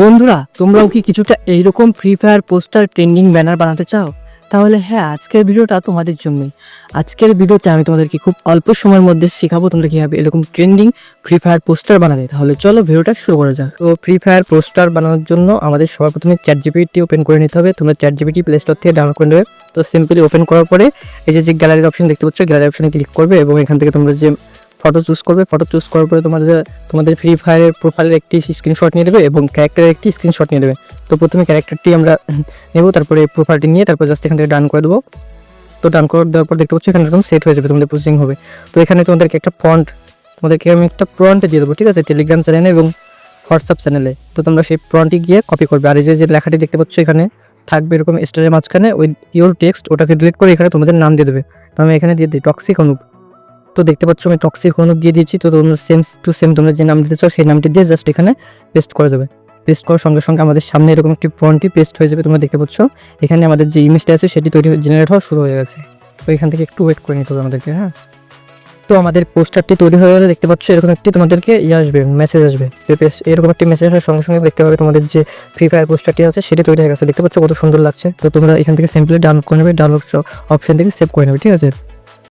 বন্ধুরা, তোমরাও কি কিছুটা এইরকম free fire poster trending banner বানাতে চাও? তাহলে হ্যাঁ, আজকের ভিডিওটা তোমাদের জন্যই। আজকের ভিডিওতে আমি তোমাদেরকে খুব অল্প সময়ের মধ্যে শেখাবো তোমরা কীভাবে এরকম ট্রেন্ডিং ফ্রি ফায়ার পোস্টার বানাতে। তাহলে চলো ভিডিওটা শুরু করা যাক। তো ফ্রি ফায়ার পোস্টার বানানোর জন্য আমাদের সবার প্রথমে চ্যাটজিপিটি ওপেন করে নিতে হবে। তোমরা চ্যাটজিপিটি প্লে স্টোর থেকে ডাউনলোড করে নেবে। তো সিম্পলি ওপেন করার পরে এই যে গ্যালারির অপশন দেখতে পাচ্ছ, গ্যালারি অপশনে ক্লিক করবে এবং এখান থেকে তোমরা যে ফটো চুজ করবে, ফটো চুজ করার পরে তোমাদের ফ্রি ফায়ারের প্রোফাইলের একটি স্ক্রিনশট নিয়ে দেবে এবং ক্যারেক্টারের একটি স্ক্রিনশট নিয়ে দেবে। তো প্রথমে ক্যারেক্টারটি আমরা নেব, তারপরে প্রোফাইলটি নিয়ে তারপর জাস্ট এখান থেকে ডান করে দেবো। তো ডান করে দেওয়ার পর দেখতে পাচ্ছ এখানে এরকম সেট হয়ে যাবে, তোমাদের প্রসেসিং হবে। তো এখানে তোমাদেরকে আমি একটা প্রম্পট দিয়ে দেবো, ঠিক আছে, টেলিগ্রাম চ্যানেলে এবং হোয়াটসঅ্যাপ চ্যানেলে। তো তোমরা সেই প্রম্পটটি গিয়ে কপি করবে, আর এই যে লেখাটি দেখতে পাচ্ছ এখানে থাকবে এরকম স্টারের মাঝখানে ওই ইওর টেক্সট, ওটাকে ডিলিট করে এখানে তোমাদের নাম দিয়ে দেবে। তো আমি এখানে দিয়ে দিই টক্সিক অনুপ। তো দেখতে পাচ্ছ আমি টক্সিক অনুপ দিয়ে দিয়েছি। তো তোমরা সেম টু সেম তোমরা যে নাম দিতে চাও সেই নামটি দিয়ে জাস্ট এখানে পেস্ট করে দেবে। পেস্ট করার সঙ্গে সঙ্গে আমাদের সামনে এরকম একটি ফন্টটি পেস্ট হয়ে যাবে। তোমরা দেখতে পাচ্ছ এখানে আমাদের যে ইমেজটা আছে সেটি জেনারেট হওয়া শুরু হয়ে গেছে। তো এখান থেকে একটু ওয়েট করে নিতে হবে আমাদেরকে। হ্যাঁ, তো আমাদের পোস্টারটি তৈরি হয়ে গেলে দেখতে পাচ্ছ এরকম একটি তোমাদেরকে আসবে, মেসেজ আসবে। এরকম একটি মেসেজ আসার সঙ্গে সঙ্গে দেখতে পাবে তোমাদের যে ফ্রি ফায়ার পোস্টারটি আছে সেটি তৈরি হয়ে গেছে। দেখতে পাচ্ছ কত সুন্দর লাগছে। তো তোমরা এখান থেকে সিম্পলি ডাউনলোড করে নেবে, ডাউনলোড অপশন থেকে সেভ করে নেবে, ঠিক আছে।